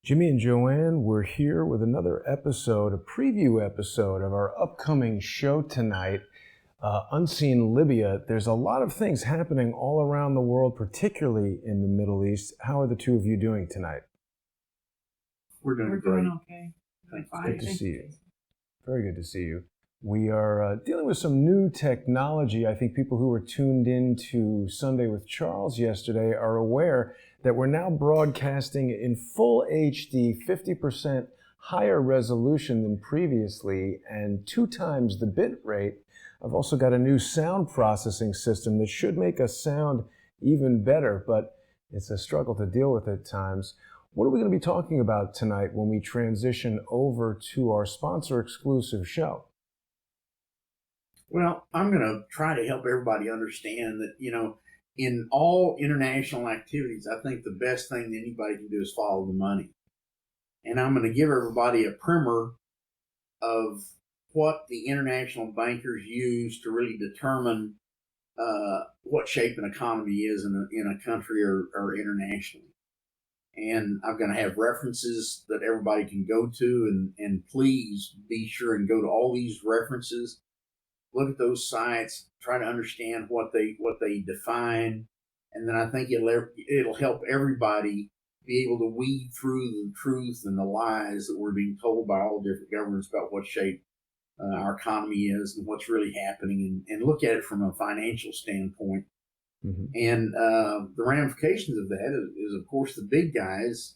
Jimmy and JoAnne, we're here with another episode, a preview episode of our upcoming show tonight, Unseen Libya. There's a lot of things happening all around the world, particularly in the Middle East. How are the two of you doing tonight? We're doing okay. Good to see you. Very good to see you. We are dealing with some new technology. I think people who were tuned in to Sunday with Charles yesterday are aware that we're now broadcasting in full HD, 50% higher resolution than previously, and 2 times the bit rate. I've also got a new sound processing system that should make us sound even better, but it's a struggle to deal with at times. What are we going to be talking about tonight when we transition over to our sponsor-exclusive show? Well, I'm going to try to help everybody understand that, in all international activities, I think the best thing that anybody can do is follow the money. And I'm going to give everybody a primer of what the international bankers use to really determine what shape an economy is in a country or internationally. And I'm going to have references that everybody can go to, and please be sure and go to all these references. Look at those sites, try to understand what they define, and then I think it'll help everybody be able to weed through the truth and the lies that we're being told by all different governments about what shape our economy is and what's really happening, and look at it from a financial standpoint. Mm-hmm. And the ramifications of that is of course the big guys,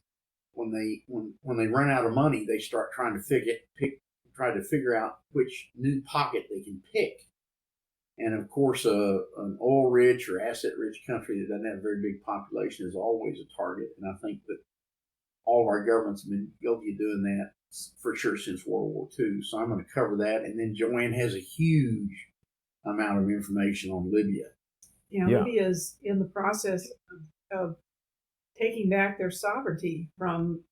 when they run out of money, they start trying to figure out which new pocket they can pick. And of course, an oil-rich or asset-rich country that doesn't have a very big population is always a target. And I think that all of our governments have been guilty of doing that for sure since World War II. So I'm going to cover that. And then JoAnne has a huge amount of information on Libya. Yeah. Libya is in the process of taking back their sovereignty from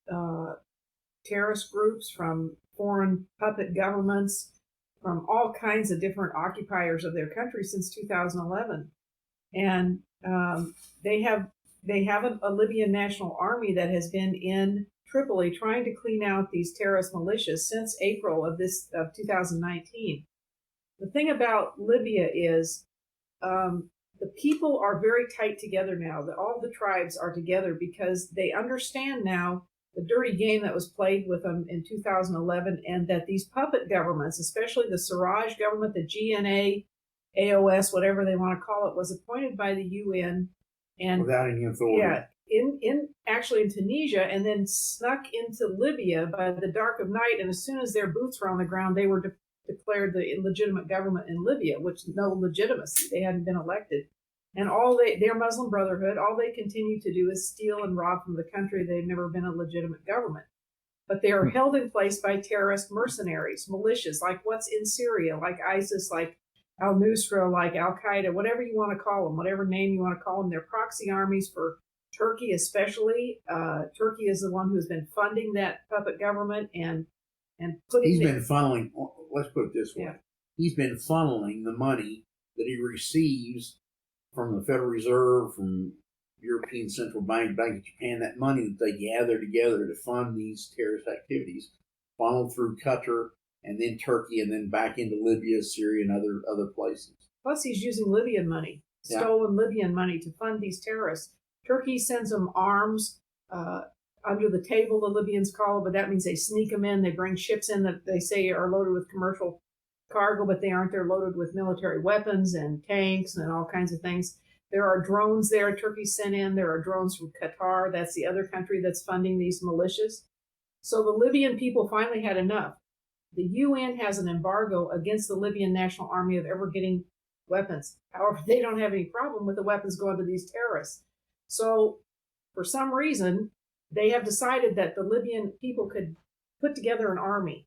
terrorist groups, from foreign puppet governments, from all kinds of different occupiers of their country since 2011. And they have a Libyan national army that has been in Tripoli trying to clean out these terrorist militias since April of 2019. The thing about Libya is the people are very tight together now. All the tribes are together because they understand now the dirty game that was played with them in 2011, and that these puppet governments, especially the Sarraj government, the GNA, AOS, whatever they want to call it, was appointed by the UN and without any authority. Yeah, actually in Tunisia, and then snuck into Libya by the dark of night. And as soon as their boots were on the ground, they were declared the illegitimate government in Libya, which no legitimacy. They hadn't been elected. And their Muslim Brotherhood, all they continue to do is steal and rob from the country. They've never been a legitimate government. But they are held in place by terrorist mercenaries, militias, like what's in Syria, like ISIS, like al-Nusra, like al-Qaeda, whatever you want to call them, whatever name you want to call them. They're proxy armies for Turkey especially. Turkey is the one who's been funding that puppet government and putting... He's been funneling, let's put it this way. Yeah. He's been funneling the money that he receives from the Federal Reserve, from European Central Bank, Bank of Japan, that money that they gather together to fund these terrorist activities, funneled through Qatar and then Turkey and then back into Libya, Syria, and other places. Plus, he's using Libyan money, stolen Libyan money to fund these terrorists. Turkey sends them arms under the table, the Libyans call it, but that means they sneak them in. They bring ships in that they say are loaded with commercial cargo, but they aren't. They're loaded with military weapons and tanks and all kinds of things. There are drones there Turkey sent in. There are drones from Qatar. That's the other country that's funding these militias. So the Libyan people finally had enough. The UN has an embargo against the Libyan National Army of ever getting weapons. However, they don't have any problem with the weapons going to these terrorists. So for some reason, they have decided that the Libyan people could put together an army.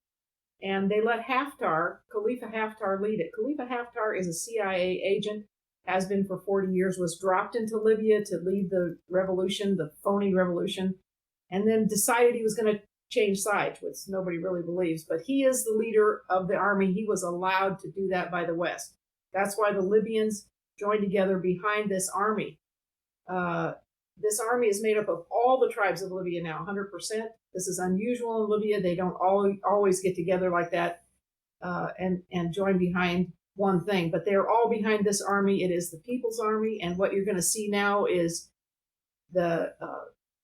And they let Khalifa Haftar lead it. Khalifa Haftar is a CIA agent, has been for 40 years, was dropped into Libya to lead the revolution, the phony revolution, and then decided he was going to change sides, which nobody really believes. But he is the leader of the army. He was allowed to do that by the West. That's why the Libyans joined together behind this army. This army is made up of all the tribes of Libya now, 100%. This is unusual in Libya. They don't always get together like that and join behind one thing, but they're all behind this army. It is the People's Army, and what you're going to see now is the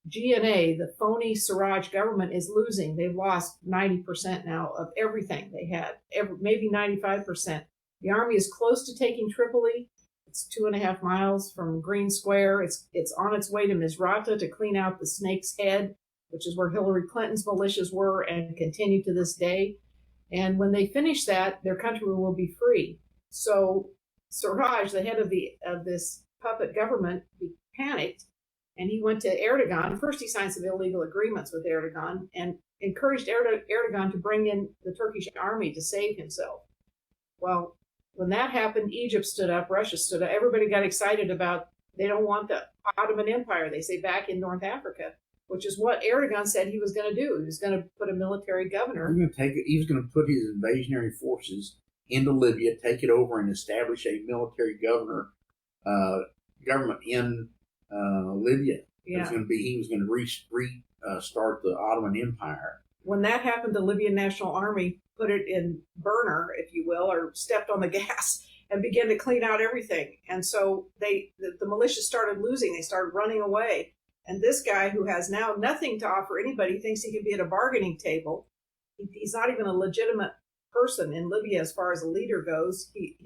GNA, the phony Sarraj government, is losing. They've lost 90% now of everything they had, maybe 95%. The army is close to taking Tripoli. It's 2.5 miles from Green Square. It's on its way to Misrata to clean out the Snake's Head, which is where Hillary Clinton's militias were and continue to this day. And when they finish that, their country will be free. So Sarraj, the head of this puppet government, panicked, and he went to Erdogan. First, he signed some illegal agreements with Erdogan and encouraged Erdogan to bring in the Turkish army to save himself. Well, when that happened, Egypt stood up, Russia stood up. Everybody got excited about they don't want the Ottoman Empire, they say, back in North Africa, which is what Erdogan said he was going to do. He was going to put a military governor. He was going to put his invasionary forces into Libya, take it over, and establish a military government in Libya. Yeah. He was going to restart the Ottoman Empire. When that happened, the Libyan National Army put it in burner, if you will, or stepped on the gas and began to clean out everything. And so the militias started losing. They started running away. And this guy, who has now nothing to offer anybody, thinks he can be at a bargaining table. He's not even a legitimate person in Libya as far as a leader goes. The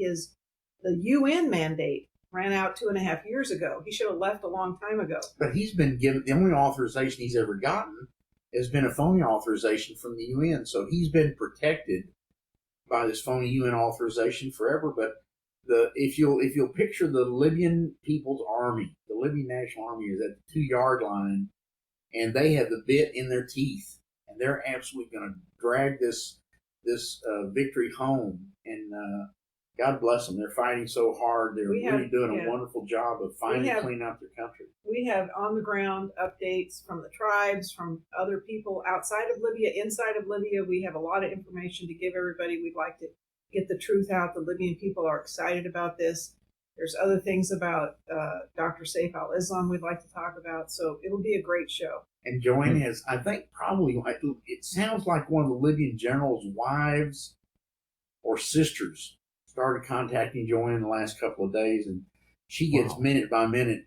UN mandate ran out 2.5 years ago. He should have left a long time ago. But he's been given, the only authorization he's ever gotten has been a phony authorization from the UN. So he's been protected by this phony UN authorization forever. But if you'll picture the Libyan People's Army, the Libyan National Army is at the 2-yard line, and they have the bit in their teeth, and they're absolutely going to drag this victory home. And God bless them. They're fighting so hard. They're really doing a wonderful job of finally cleaning out their country. We have on-the-ground updates from the tribes, from other people outside of Libya, inside of Libya. We have a lot of information to give everybody. We'd like to get the truth out. The Libyan people are excited about this. There's other things about Dr. Saif al-Islam we'd like to talk about. So it'll be a great show. And JoAnne has, I think, probably, it sounds like one of the Libyan generals' wives or sisters started contacting JoAnne the last couple of days, and she gets minute by minute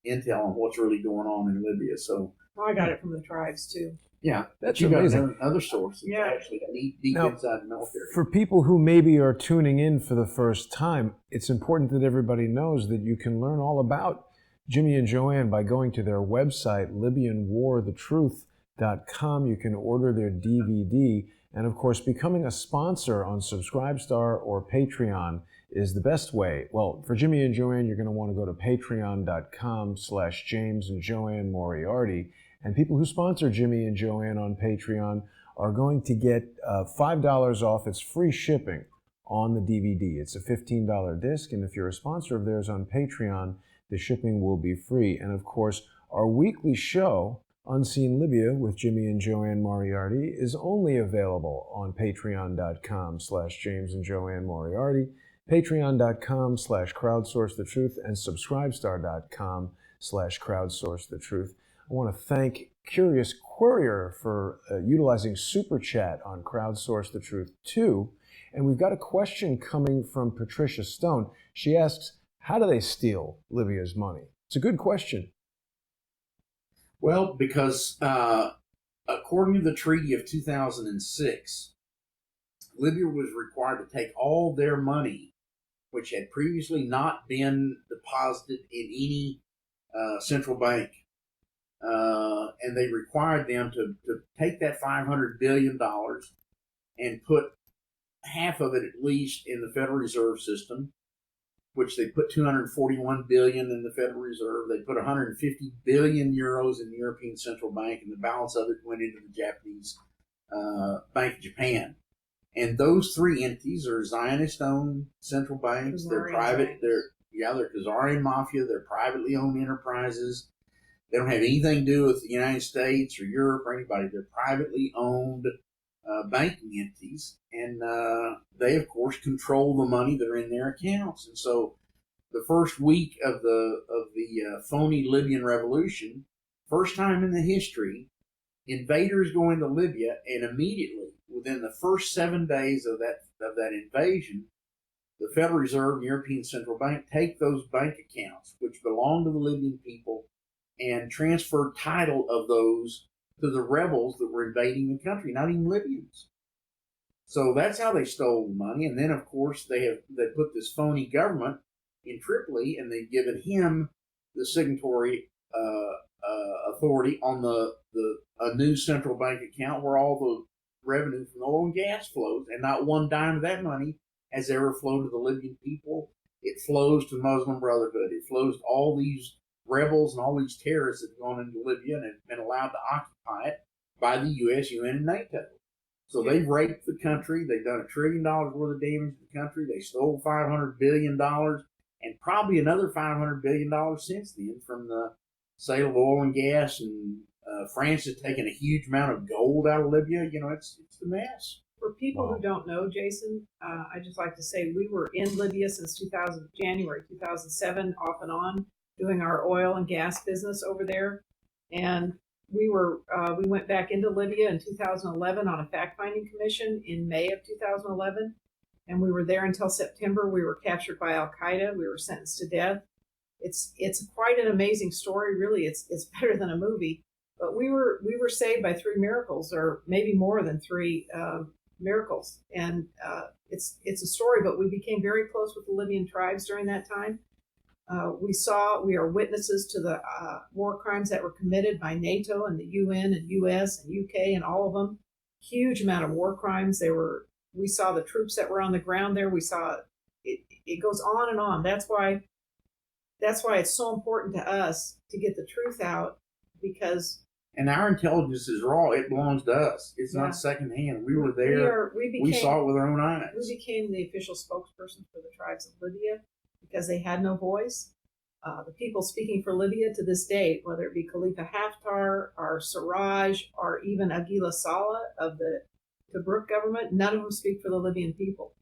intel on what's really going on in Libya. So I got it from the tribes too. Yeah, that's amazing. Other sources, yeah, actually deep now, inside the military. For people who maybe are tuning in for the first time, it's important that everybody knows that you can learn all about Jimmy and JoAnne by going to their website, LibyanWarTheTruth.com. You can order their DVD. And of course, becoming a sponsor on Subscribestar or Patreon is the best way. Well, for Jimmy and JoAnne, you're going to want to go to patreon.com/James and JoAnne Moriarty. And people who sponsor Jimmy and JoAnne on Patreon are going to get $5 off. It's free shipping on the DVD. It's a $15 disc. And if you're a sponsor of theirs on Patreon, the shipping will be free. And of course, our weekly show, Unseen Libya with Jimmy and JoAnne Moriarty, is only available on patreon.com/James and JoAnne Moriarty, patreon.com/crowdsourcethetruth, and subscribestar.com/crowdsourcethetruth. I want to thank Curious Courier for utilizing Super Chat on Crowdsource the Truth too. And we've got a question coming from Patricia Stone. She asks, how do they steal Libya's money? It's a good question. Well, because according to the Treaty of 2006, Libya was required to take all their money, which had previously not been deposited in any central bank, and they required them to take that $500 billion and put half of it at least in the Federal Reserve System, which they put 241 billion in the Federal Reserve. They put 150 billion euros in the European Central Bank, and the balance of it went into the Japanese Bank of Japan. And those three entities are Zionist-owned central banks. They're private. They're Khazarian mafia. They're privately owned enterprises. They don't have anything to do with the United States or Europe or anybody. They're privately owned banking entities, and they, of course, control the money that are in their accounts. And so the first week of the phony Libyan revolution, first time in the history, invaders go into Libya, and immediately within the first 7 days of that invasion, the Federal Reserve and European Central Bank take those bank accounts, which belong to the Libyan people, and transfer title of those to the rebels that were invading the country, not even Libyans. So that's how they stole the money. And then, of course, they put this phony government in Tripoli, and they've given him the signatory authority on a new central bank account where all the revenue from oil and gas flows, and not one dime of that money has ever flowed to the Libyan people. It flows to the Muslim Brotherhood. It flows to all these rebels and all these terrorists that have gone into Libya and have been allowed to occupy it by the U.S., UN, and NATO. So they've raped the country. They've done $1 trillion worth of damage to the country. They stole $500 billion and probably another $500 billion since then from the sale of oil and gas. And France has taken a huge amount of gold out of Libya. It's the mess. For people who don't know, Jason, I just like to say we were in Libya since January 2007, off and on, doing our oil and gas business over there. And we went back into Libya in 2011 on a fact-finding commission in May of 2011, and we were there until September. We were captured by Al Qaeda. We were sentenced to death. It's quite an amazing story. Really, it's better than a movie. But we were saved by 3 miracles, or maybe more than 3 miracles. And it's a story. But we became very close with the Libyan tribes during that time. We are witnesses to the war crimes that were committed by NATO and the UN and US and UK and all of them. Huge amount of war crimes. We saw the troops that were on the ground there. We saw it goes on and on. That's why it's so important to us to get the truth out, because. And our intelligence is raw. It belongs to us. It's not secondhand. We were there. We saw it with our own eyes. We became the official spokesperson for the tribes of Libya because they had no voice. The people speaking for Libya to this day, whether it be Khalifa Haftar or Sarraj or even Aguila Saleh of the Tobruk government, none of them speak for the Libyan people.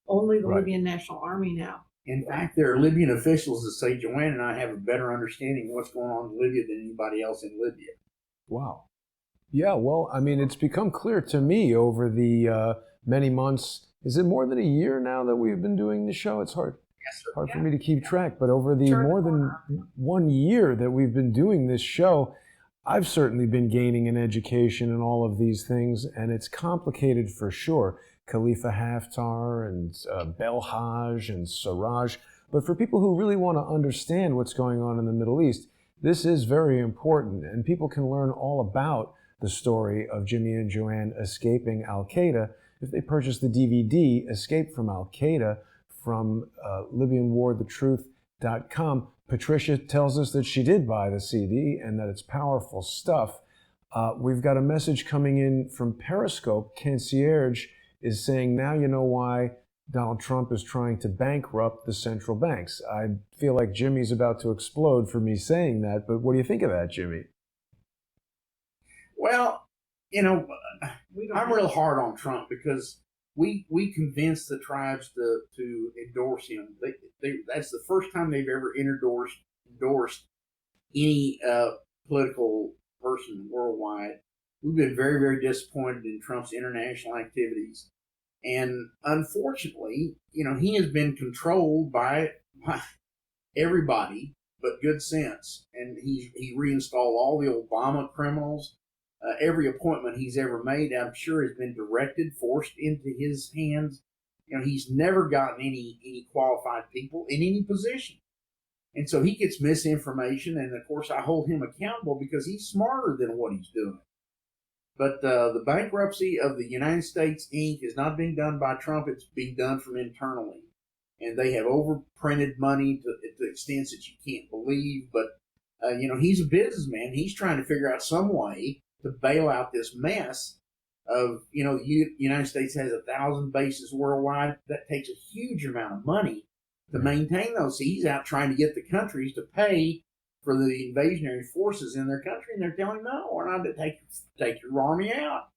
Only the Libyan National Army now. In fact, there are Libyan officials that say JoAnne and I have a better understanding of what's going on in Libya than anybody else in Libya. Wow. Yeah, well, I mean, it's become clear to me over the many months. Is it more than a year now that we've been doing the show? It's hard. Yes, sir. Hard for me to keep track, but over the more than 1 year that we've been doing this show, I've certainly been gaining an education in all of these things, and it's complicated for sure. Khalifa Haftar and Belhaj and Sarraj. But for people who really want to understand what's going on in the Middle East, this is very important, and people can learn all about the story of Jimmy and JoAnne escaping Al Qaeda if they purchase the DVD Escape from Al Qaeda from LibyanWarTheTruth.com. Patricia tells us that she did buy the CD and that it's powerful stuff. We've got a message coming in from Periscope. Concierge is saying, now you know why Donald Trump is trying to bankrupt the central banks. I feel like Jimmy's about to explode for me saying that, but what do you think of that, Jimmy? Well, I'm real hard on Trump because we convinced the tribes to endorse him. That's the first time they've ever endorsed any political person worldwide. We've been very, very disappointed in Trump's international activities. And unfortunately, he has been controlled by everybody but good sense. And he reinstalled all the Obama criminals. Every appointment he's ever made, I'm sure, has been forced into his hands. He's never gotten any qualified people in any position. And so he gets misinformation. And of course, I hold him accountable because he's smarter than what he's doing. But the bankruptcy of the United States, Inc. is not being done by Trump. It's being done from internally. And they have overprinted money to extents that you can't believe. But, he's a businessman. He's trying to figure out some way to bail out this mess of, the United States has 1,000 bases worldwide. That takes a huge amount of money to maintain those. So he's out trying to get the countries to pay for the invasionary forces in their country, and they're telling him, no, we're not going to take your army out.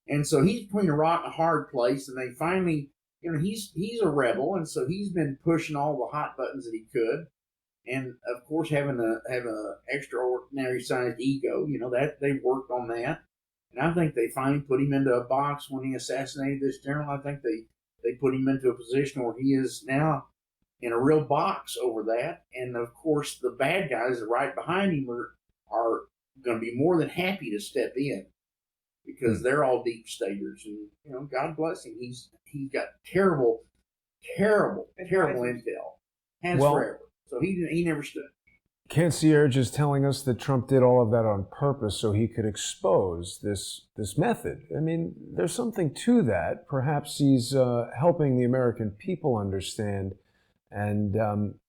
And so he's between a rock and a hard place, and they finally he's a rebel, and so he's been pushing all the hot buttons that he could, and of course having a extraordinary sized ego. That they worked on that, and I think they finally put him into a box when he assassinated this general. I think they put him into a position where he is now in a real box over that, and of course the bad guys right behind him are going to be more than happy to step in because they're all deep staters, and God bless him. He's got terrible intel. Has forever. So he never stood. Concierge is telling us that Trump did all of that on purpose so he could expose this method. I mean, there's something to that. Perhaps he's helping the American people understand. And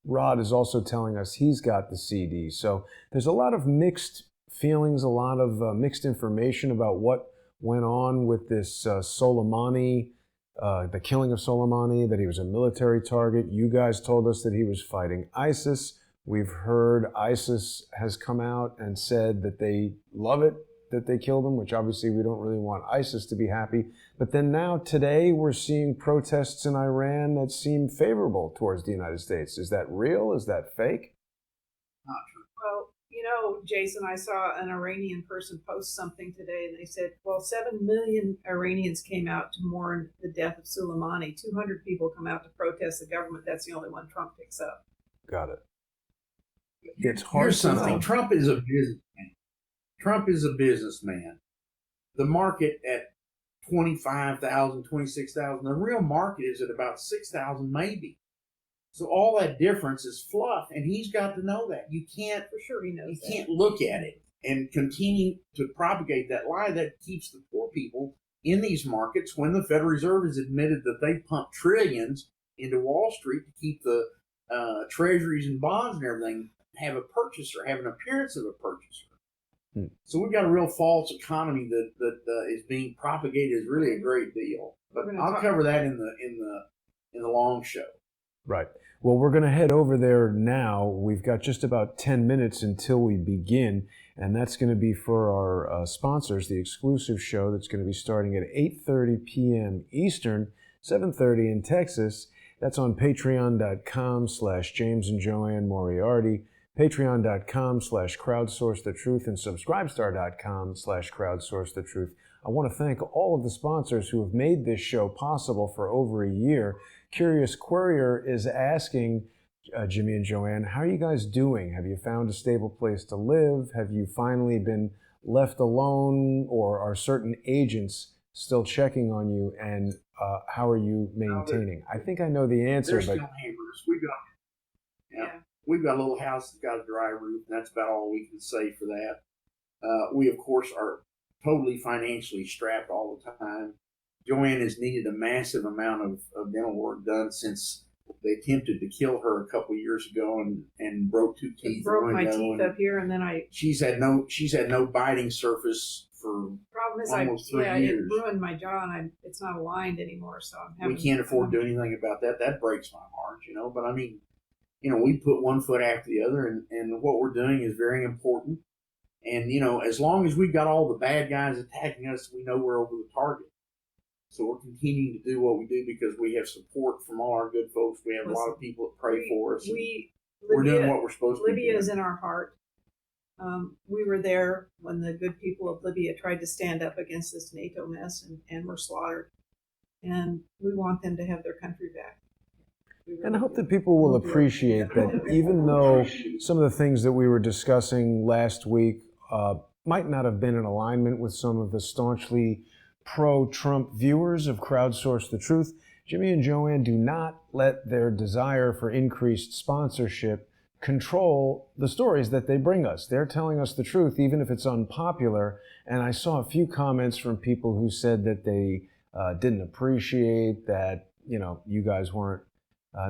Rod is also telling us he's got the CD. So there's a lot of mixed feelings, a lot of mixed information about what went on with this Soleimani, the killing of Soleimani, that he was a military target. You guys told us that he was fighting ISIS. We've heard ISIS has come out and said that they love it that they killed him, which obviously we don't really want ISIS to be happy. But then now today we're seeing protests in Iran that seem favorable towards the United States. Is that real? Is that fake? Not true. Well, Jason, I saw an Iranian person post something today, and they said, well, 7 million Iranians came out to mourn the death of Soleimani. 200 people come out to protest the government. That's the only one Trump picks up. Got it. It's hard. Here's something. Trump is a businessman. The market at 25,000, 26,000. The real market is at about 6,000 maybe. So all that difference is fluff, and he's got to know that. You can't, for sure, he knows. You can't look at it and continue to propagate that lie that keeps the poor people in these markets when the Federal Reserve has admitted that they pump trillions into Wall Street to keep the treasuries and bonds and everything have a purchaser, have an appearance of a purchaser. So we've got a real false economy that is being propagated as really a great deal. But I'll cover that in the long show. Right. Well, we're going to head over there now. We've got just about 10 minutes until we begin, and that's going to be for our sponsors, the exclusive show that's going to be starting at 8:30 p.m. Eastern, 7:30 in Texas. That's on patreon.com/James and JoAnne Moriarty, patreon.com/crowdsourcethetruth, and subscribestar.com/crowdsourcethetruth. I want to thank all of the sponsors who have made this show possible for over a year. Curious Courier is asking Jimmy and JoAnne, how are you guys doing? Have you found a stable place to live? Have you finally been left alone, or are certain agents still checking on you? And how are you maintaining? I think I know the answer. They're still hammers. We've got a little house that's got a dry roof, and that's about all we can say for that. We, of course, are totally financially strapped all the time. JoAnne has needed a massive amount of dental work done since they attempted to kill her a couple of years ago and broke 2 teeth. Broke my teeth up here, and then she's had no biting surface for almost 3 years. It ruined my jaw, and it's not aligned anymore. So we can't afford to do anything about that. That breaks my heart, But I mean, we put one foot after the other, and what we're doing is very important. And as long as we've got all the bad guys attacking us, we know we're over the target. So we're continuing to do what we do because we have support from all our good folks. We have a lot of people that pray for us. We're doing what we're supposed to do. Libya is in our heart. We were there when the good people of Libya tried to stand up against this NATO mess and were slaughtered. And we want them to have their country back. And I hope that people will appreciate that even though some of the things that we were discussing last week might not have been in alignment with some of the staunchly pro-Trump viewers of Crowdsource the Truth, Jimmy and JoAnne do not let their desire for increased sponsorship control the stories that they bring us. They're telling us the truth, even if it's unpopular. And I saw a few comments from people who said that they didn't appreciate that, you guys weren't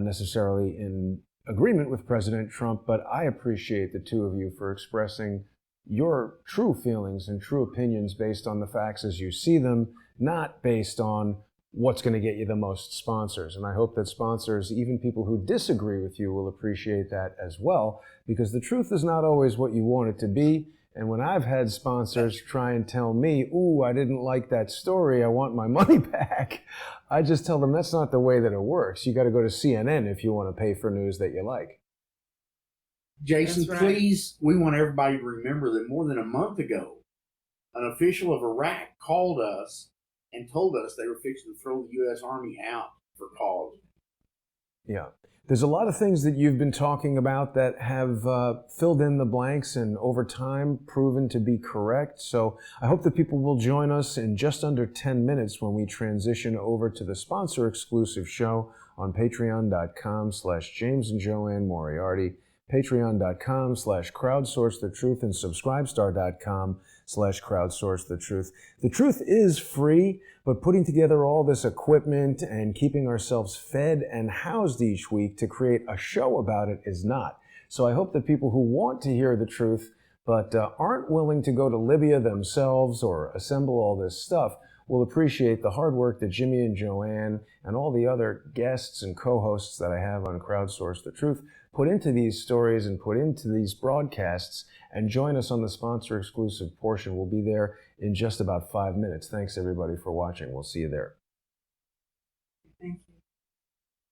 necessarily in agreement with President Trump, but I appreciate the two of you for expressing your true feelings and true opinions based on the facts as you see them, not based on what's going to get you the most sponsors. And I hope that sponsors, even people who disagree with you, will appreciate that as well, because the truth is not always what you want it to be, And when I've had sponsors try and tell me, ooh, I didn't like that story, I want my money back, I just tell them that's not the way that it works. You got to go to CNN if you want to pay for news that you like. Jason, That's right. please, we want everybody to remember that more than a month ago, an official of Iraq called us and told us they were fixing to throw the U.S. Army out for cause. Yeah. There's a lot of things that you've been talking about that have filled in the blanks and over time proven to be correct. So I hope that people will join us in just under 10 minutes when we transition over to the sponsor exclusive show on patreon.com/James and JoAnne Moriarty, patreon.com/crowdsourcethetruth, and subscribestar.com/crowdsourcethetruth. The truth is free, but putting together all this equipment and keeping ourselves fed and housed each week to create a show about it is not. So I hope that people who want to hear the truth but aren't willing to go to Libya themselves or assemble all this stuff will appreciate the hard work that Jimmy and JoAnne and all the other guests and co-hosts that I have on Crowdsource the Truth put into these stories and put into these broadcasts, and join us on the sponsor exclusive portion. We'll be there in just about 5 minutes. Thanks everybody for watching. We'll see you there. Thank you.